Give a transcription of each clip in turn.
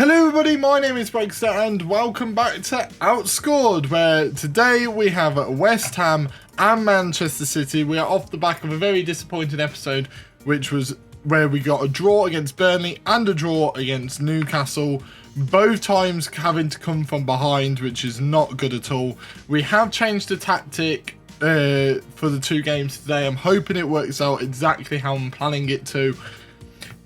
Hello everybody, my name is Bragster and welcome back to Outscored, where today we have West Ham and Manchester City. We are off the back of a very disappointing episode, which was where we got a draw against Burnley and a draw against Newcastle, both times having to come from behind, which is not good at all. We have changed the tactic for the two games today. I'm hoping it works out exactly how I'm planning it to.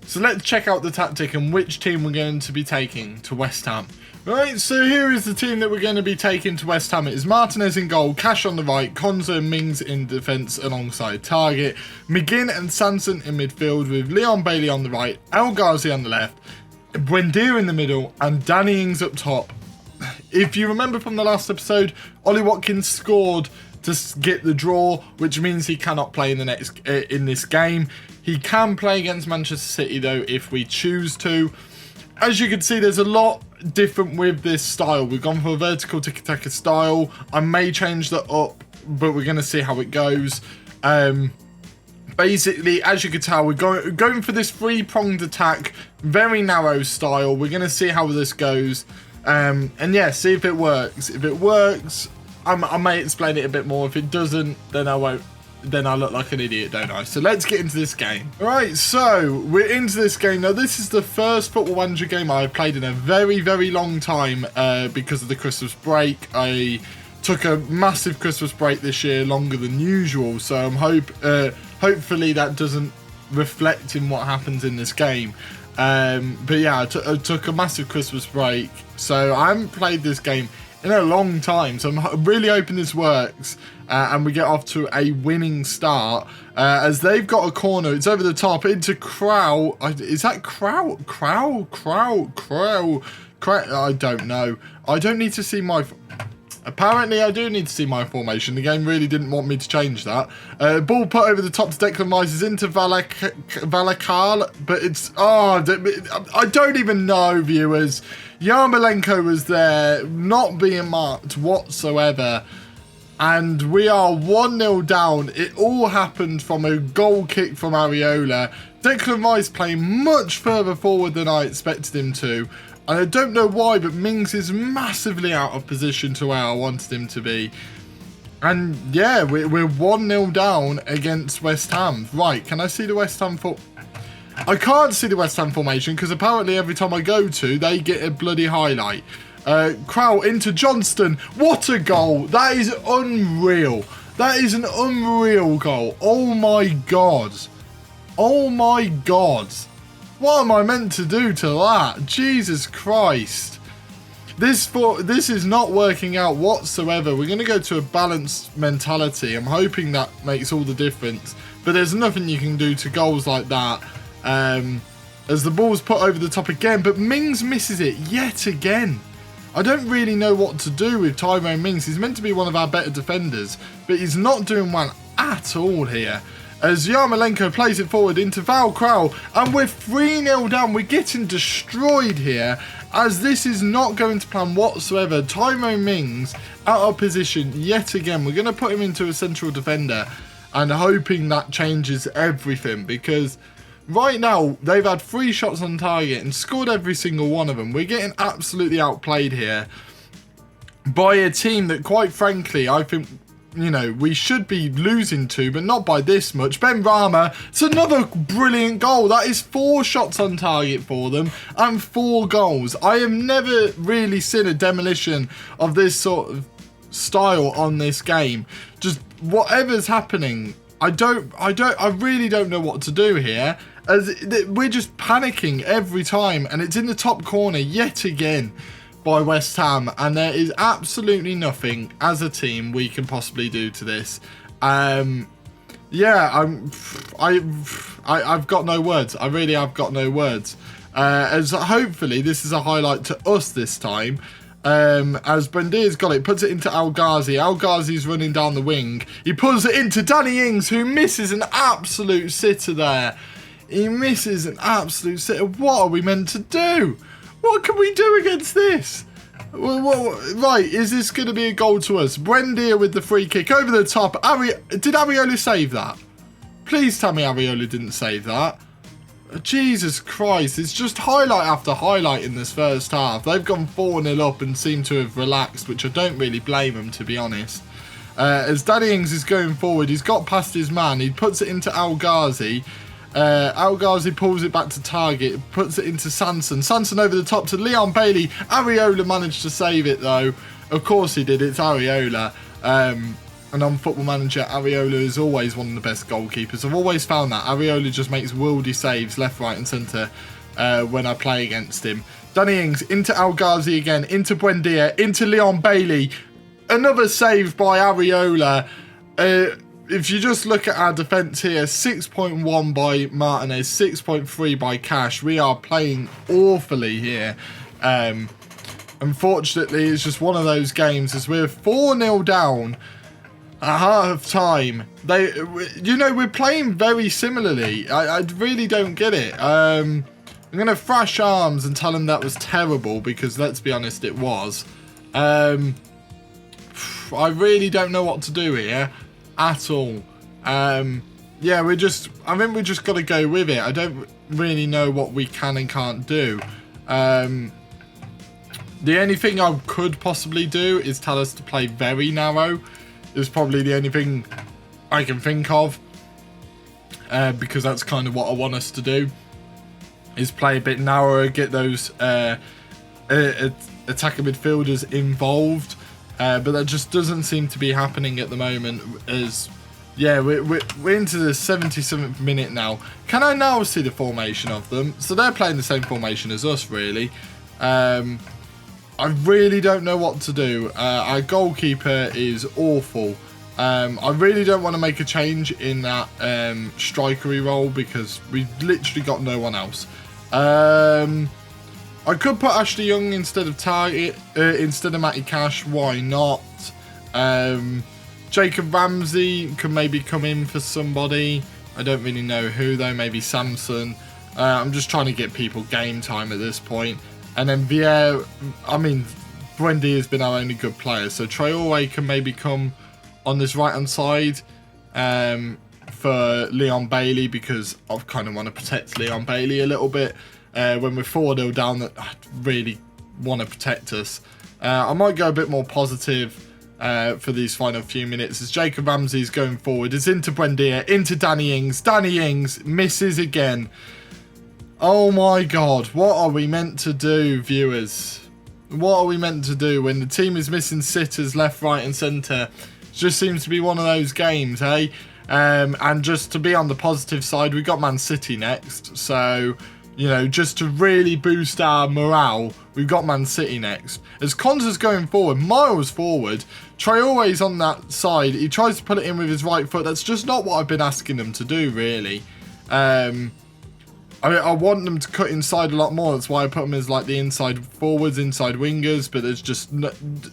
So let's check out the tactic and which team we're going to be taking to West Ham. Right, so here is the team that we're going to be taking to West Ham. It is Martinez in goal, Cash on the right, Konza and Mings in defence alongside Target, McGinn and Sanson in midfield with Leon Bailey on the right, El Ghazi on the left, Buendia in the middle and Danny Ings up top. If you remember from the last episode, Ollie Watkins scored to get the draw, which means he cannot play in this game. He can play against Manchester City though if we choose to. As you can see, there's a lot different with this style. We've gone for a vertical tiki-taka style. I may change that up, but we're going to see how it goes. Basically, as you can tell, we're going for this three-pronged attack, very narrow style. We're going to see how this goes. And yeah, see if it works. If it works, I may explain it a bit more. If it doesn't, then I won't. Then I look like an idiot, don't I? So let's get into this game. Alright, so we're into this game. Now, this is the first Football Manager game I've played in a very, very long time because of the Christmas break. I took a massive Christmas break this year, longer than usual. So I'm hopefully that doesn't reflect in what happens in this game. But yeah, I took a massive Christmas break. So I haven't played this game in a long time, so I'm really hoping this works and we get off to a winning start as they've got a corner. It's over the top into Crow. Is that Crow? I don't know. I don't need to see my... Apparently, I do need to see my formation. The game really didn't want me to change that. Ball put over the top to Declan Rice is into Valakal, but it's... Oh, I don't even know, viewers. Yarmolenko was there, not being marked whatsoever. And we are 1-0 down. It all happened from a goal kick from Areola. Declan Rice playing much further forward than I expected him to. And I don't know why, but Mings is massively out of position to where I wanted him to be. And yeah, we're 1-0 down against West Ham. Right, can I see the West Ham I can't see the West Ham formation because apparently every time I go to, they get a bloody highlight. Crow into Johnston. What a goal. That is unreal. That is an unreal goal. Oh my God. Oh my God. What am I meant to do to that? Jesus Christ. This is not working out whatsoever. We're going to go to a balanced mentality. I'm hoping that makes all the difference. But there's nothing you can do to goals like that. As the ball's put over the top again. But Mings misses it yet again. I don't really know what to do with Tyrone Mings. He's meant to be one of our better defenders. But he's not doing well at all here. As Yarmolenko plays it forward into Val Crow. And we're 3-0 down. We're getting destroyed here. As this is not going to plan whatsoever. Tyrone Mings out of position yet again. We're going to put him into a central defender. And hoping that changes everything. Because right now, they've had 3 shots on target and scored every single one of them. We're getting absolutely outplayed here by a team that, quite frankly, I think, you know, we should be losing to, but not by this much. Ben Rama, it's another brilliant goal. That is 4 shots on target for them and 4 goals. I have never really seen a demolition of this sort of style on this game. Just whatever's happening, I really don't know what to do here. As we're just panicking every time, and it's in the top corner yet again by West Ham, and there is absolutely nothing as a team we can possibly do to this. Yeah, I've got no words. I really have got no words. As hopefully this is a highlight to us this time. As Buendia's got it, puts it into El Ghazi. El Ghazi's running down the wing. He pulls it into Danny Ings, who misses an absolute sitter there. He misses an absolute sitter. What are we meant to do? What can we do against this? Right, is this going to be a goal to us? Buendia with the free kick over the top. Did Areola save that? Please tell me Areola didn't save that. Jesus Christ, it's just highlight after highlight in this first half. They've gone 4-0 up and seem to have relaxed, which I don't really blame them, to be honest. As Danny Ings is going forward, he's got past his man. He puts it into Al Ghazi. Al Ghazi pulls it back to target, puts it into Sanson. Sanson over the top to Leon Bailey. Areola managed to save it, though. Of course he did. It's Areola. And on Football Manager, Areola is always one of the best goalkeepers. I've always found that. Areola just makes worldy saves left, right and centre when I play against him. Danny Ings into Al Ghazi again, into Buendia, into Leon Bailey. Another save by Areola. If you just look at our defence here, 6.1 by Martinez, 6.3 by Cash. We are playing awfully here. Unfortunately, it's just one of those games as we're 4-0 down at half time. We're playing very similarly. I really don't get it. I'm going to thrash arms and tell him that was terrible because let's be honest, it was. I really don't know what to do here at all. I think we just got to go with it. I don't really know what we can and can't do. The only thing I could possibly do is tell us to play very narrow. Is probably the only thing I can think of. Because that's kind of what I want us to do. Is play a bit narrower, get those attacker midfielders involved. But that just doesn't seem to be happening at the moment. We're into the 77th minute now. Can I now see the formation of them? So they're playing the same formation as us, really. I really don't know what to do. Our goalkeeper is awful. I really don't want to make a change in that strikery role because we've literally got no one else. I could put Ashley Young instead of Matty Cash. Why not? Jacob Ramsey could maybe come in for somebody. I don't really know who though. Maybe Samson. I'm just trying to get people game time at this point. And then Buendia has been our only good player. So Traore can maybe come on this right-hand side for Leon Bailey because I kind of want to protect Leon Bailey a little bit. When we're 4-0 down, that I really want to protect us. I might go a bit more positive for these final few minutes as Jacob Ramsey is going forward. It's into Buendia, into Danny Ings. Danny Ings misses again. Oh my God, what are we meant to do, viewers? What are we meant to do when the team is missing sitters left, right and centre? It just seems to be one of those games, hey? And just to be on the positive side, we got Man City next. So, just to really boost our morale, we've got Man City next. As Konsa's going forward, miles forward, Traore's on that side. He tries to put it in with his right foot. That's just not what I've been asking him to do, really. I want them to cut inside a lot more. That's why I put them as like the inside forwards, inside wingers. But there's just,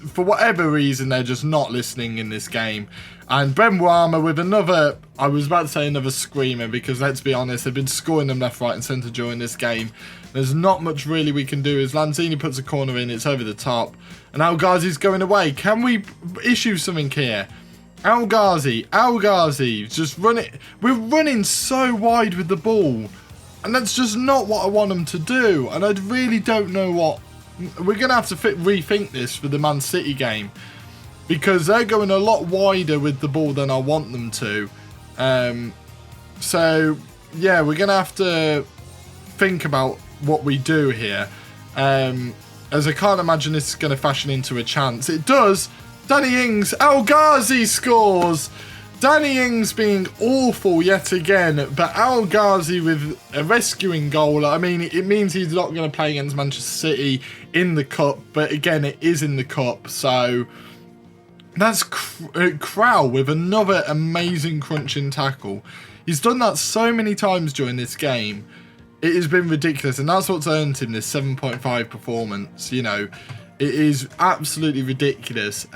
for whatever reason, they're just not listening in this game. And Benwama with another, I was about to say another screamer because let's be honest, they've been scoring them left, right and centre during this game. There's not much really we can do as Lanzini puts a corner in, it's over the top. And Al Ghazi's going away. Can we issue something here? Al Ghazi, just run it. We're running so wide with the ball. And that's just not what I want them to do. And I really don't know what... We're going to have to rethink this for the Man City game. Because they're going a lot wider with the ball than I want them to. So, yeah, we're going to have to think about what we do here. As I can't imagine this is going to fashion into a chance. It does! Danny Ings, Al Ghazi scores! Danny Ings being awful yet again, but Al Ghazi with a rescuing goal. I mean, it means he's not going to play against Manchester City in the Cup, but again, it is in the Cup, so that's Crow with another amazing crunching tackle. He's done that so many times during this game. It has been ridiculous, and that's what's earned him this 7.5 performance. It is absolutely ridiculous.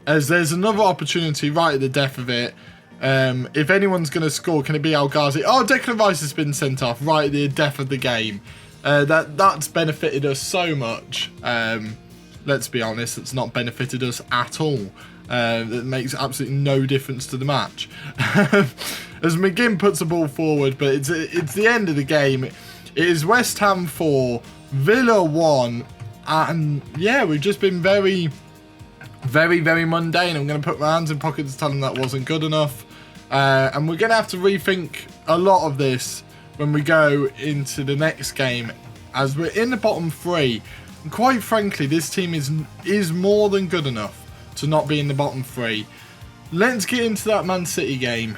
As there's another opportunity right at the death of it. If anyone's going to score, can it be Al Ghazi? Oh, Declan Rice has been sent off right at the death of the game. That's benefited us so much. Let's be honest, it's not benefited us at all. that makes absolutely no difference to the match. As McGinn puts the ball forward, but it's the end of the game. It is West Ham 4, Villa 1, and yeah, we've just been very, very, very mundane. I'm going to put my hands in pockets and tell them that wasn't good enough. And we're going to have to rethink a lot of this when we go into the next game, as we're in the bottom 3. And quite frankly, this team is more than good enough to not be in the bottom 3. Let's get into that Man City game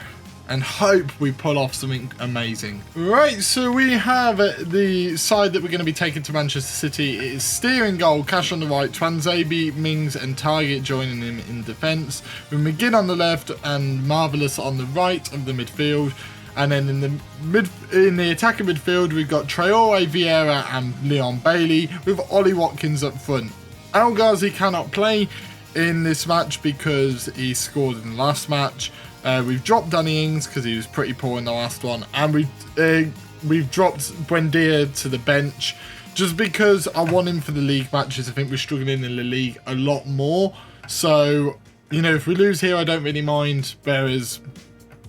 and hope we pull off something amazing. Right, so we have the side that we're going to be taking to Manchester City. It is Steering goal, Cash on the right, Twanzebe, Mings and Target joining him in defence, with McGinn on the left and Marvellous on the right of the midfield. And then in the attacking midfield, we've got Traore, Vieira and Leon Bailey, with Ollie Watkins up front. El Ghazi cannot play in this match because he scored in the last match. We've dropped Danny Ings because he was pretty poor in the last one, and we've dropped Buendia to the bench just because I want him for the league matches. I think we're struggling in the league a lot more, so you know, if we lose here I don't really mind, whereas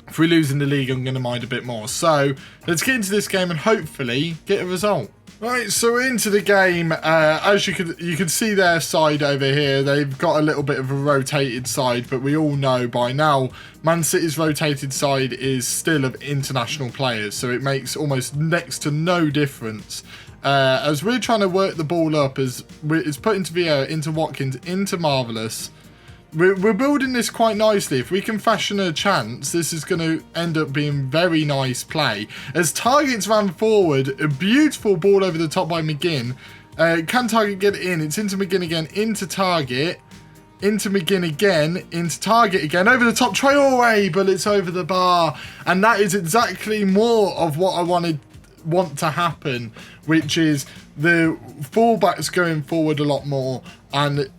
if we lose in the league I'm going to mind a bit more. So let's get into this game and hopefully get a result. Right, so into the game. As you can see their side over here. They've got a little bit of a rotated side, but we all know by now Man City's rotated side is still of international players, so it makes almost next to no difference. As we're trying to work the ball up, as it's put into Vieira, into Watkins, into Marvellous. We're building this quite nicely. If we can fashion a chance, this is going to end up being very nice play. As Target's ran forward, a beautiful ball over the top by McGinn. Can Target get it in? It's into McGinn again, into Target, into McGinn again, into Target again, over the top, Traore, but it's over the bar. And that is exactly more of what I want to happen, which is the fullbacks going forward a lot more and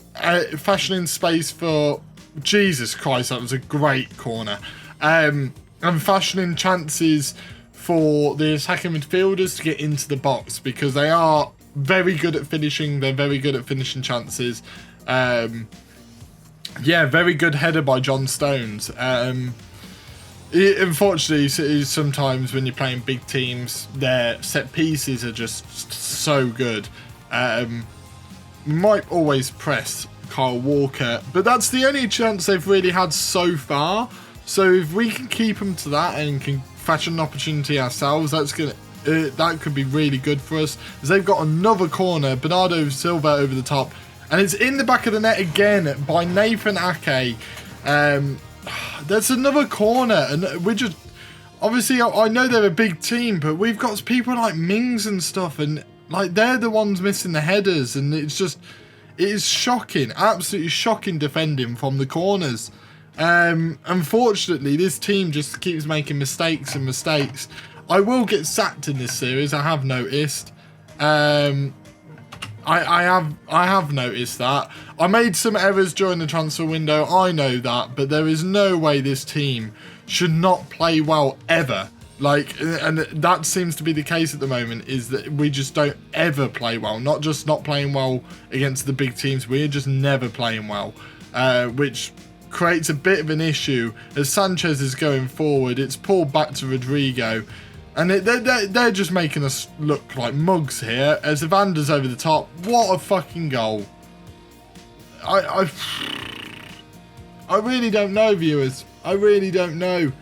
fashioning space for, Jesus Christ, that was a great corner, and fashioning chances for the attacking midfielders to get into the box, because they are very good at finishing. They're very good at finishing chances. Yeah, very good header by John Stones. Unfortunately, sometimes when you're playing big teams, their set pieces are just so good. Might always press Kyle Walker, but that's the only chance they've really had so far. So if we can keep them to that and can fashion an opportunity ourselves, that could be really good for us. As they've got another corner, Bernardo Silva over the top, and it's in the back of the net again by Nathan Ake. There's another corner, and we're just obviously, I know they're a big team, but we've got people like Mings and stuff, and like they're the ones missing the headers, and it is shocking, absolutely shocking defending from the corners. Unfortunately, this team just keeps making mistakes and mistakes. I will get sacked in this series, I have noticed. I have noticed that. I made some errors during the transfer window, I know that, but there is no way this team should not play well ever. Like, and that seems to be the case at the moment, is that we just don't ever play well. Not just not playing well against the big teams, we're just never playing well, which creates a bit of an issue. As Sanchez is going forward, it's pulled back to Rodrigo, and they're just making us look like mugs here. As Evander's over the top, what a fucking goal. I really don't know, viewers. I really don't know.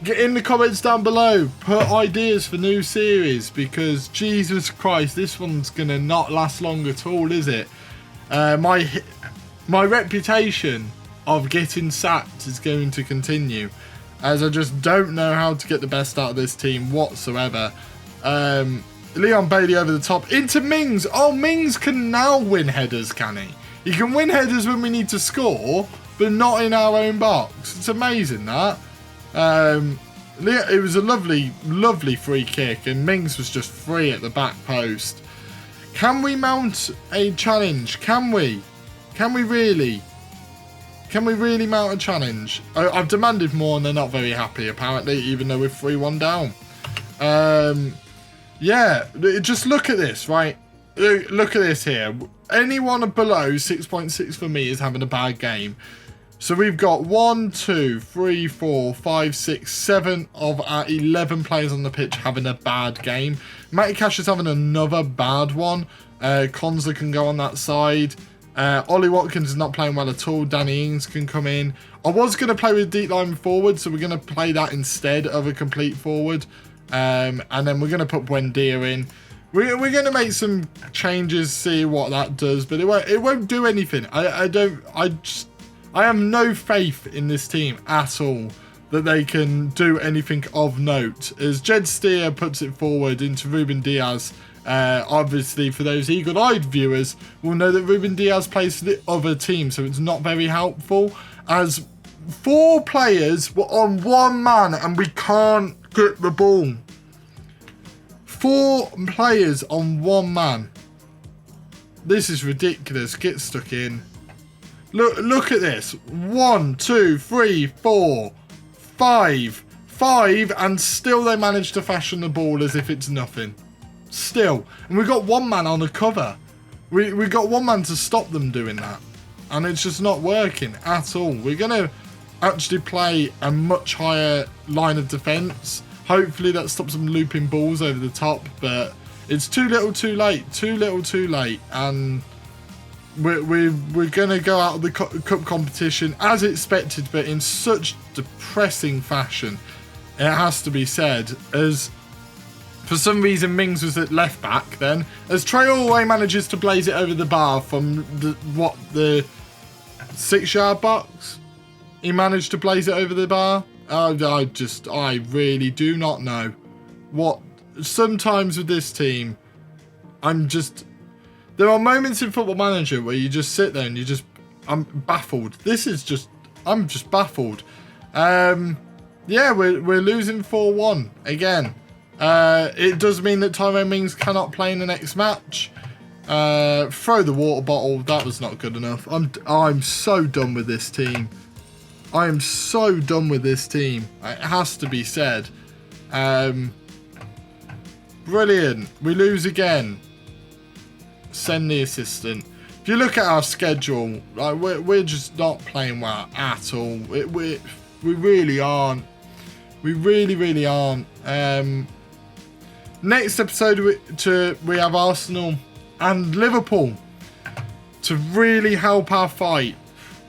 Get in the comments down below, put ideas for new series, because Jesus Christ, this one's gonna not last long at all, is it? My reputation of getting sacked is going to continue, as I just don't know how to get the best out of this team whatsoever. Leon Bailey over the top, into Mings. Oh, Mings can now win headers, can he? He can win headers when we need to score, but not in our own box. It's amazing, that. It was a lovely, lovely free kick, and Mings was just free at the back post. Can we mount a challenge? Can we? Can we really? Can we really mount a challenge? I've demanded more, and they're not very happy, apparently, even though we're 3-1 down. Yeah, just look at this, right? look at this here. Anyone below 6.6 for me is having a bad game. So we've got 1, 2, 3, 4, 5, 6, 7 of our 11 players on the pitch having a bad game. Matty Cash is having another bad one. Konza can go on that side. Ollie Watkins is not playing well at all. Danny Ings can come in. I was going to play with deep line forward, so we're going to play that instead of a complete forward. And then we're going to put Buendia in. We're going to make some changes, see what that does, but it won't do anything. I have no faith in this team at all that they can do anything of note. As Jed Steer puts it forward into Ruben Diaz, obviously for those eagle-eyed viewers will know that Ruben Diaz plays for the other team, so it's not very helpful. As 4 players were on 1 man and we can't get the ball. 4 players on 1 man. This is ridiculous. Get stuck in. Look at this. 1, 2, 3, 4, 5. 5, and still they managed to fashion the ball as if it's nothing. Still. And we got 1 man on the cover. We got 1 man to stop them doing that. And it's just not working at all. We're going to actually play a much higher line of defence. Hopefully that stops them looping balls over the top. But it's too little too late. Too little too late. And we're going to go out of the cup competition as expected, but in such depressing fashion. It has to be said, as for some reason Mings was at left back then, as Traore manages to blaze it over the bar from the 6-yard box. He managed to blaze it over the bar. I really do not know what. Sometimes with this team, there are moments in Football Manager where you just sit there and I'm baffled. I'm just baffled. Yeah, we're losing 4-1 again. It does mean that Tyrone Mings cannot play in the next match. Throw the water bottle. That was not good enough. I'm so done with this team. I am so done with this team. It has to be said. Brilliant. We lose again. Send the assistant. If you look at our schedule, like we're just not playing well at all. We really aren't. We really aren't. Next episode we have Arsenal and Liverpool to really help our fight.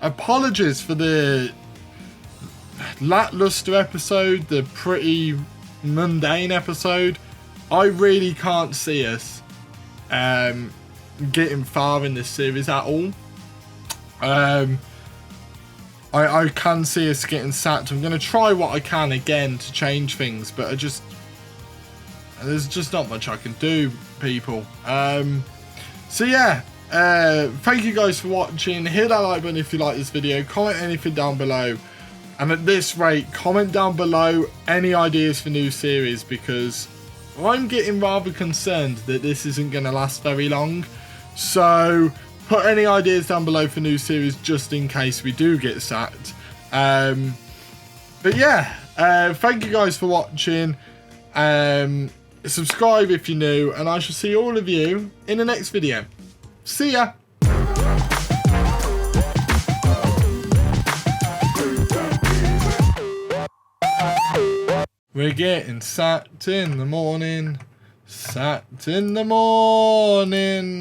Apologies for the lackluster episode, the pretty mundane episode. I really can't see us getting far in this series at all. I can see us getting sacked. I'm going to try what I can again to change things, but there's just not much I can do, people. So yeah, thank you guys for watching. Hit that like button if you like this video. Comment anything down below. And at this rate, comment down below any ideas for new series, because I'm getting rather concerned that this isn't going to last very long. So put any ideas down below for new series just in case we do get sacked. But yeah, thank you guys for watching. Subscribe if you're new, and I shall see all of you in the next video. See ya! We're getting sacked in the morning. Sacked in the morning.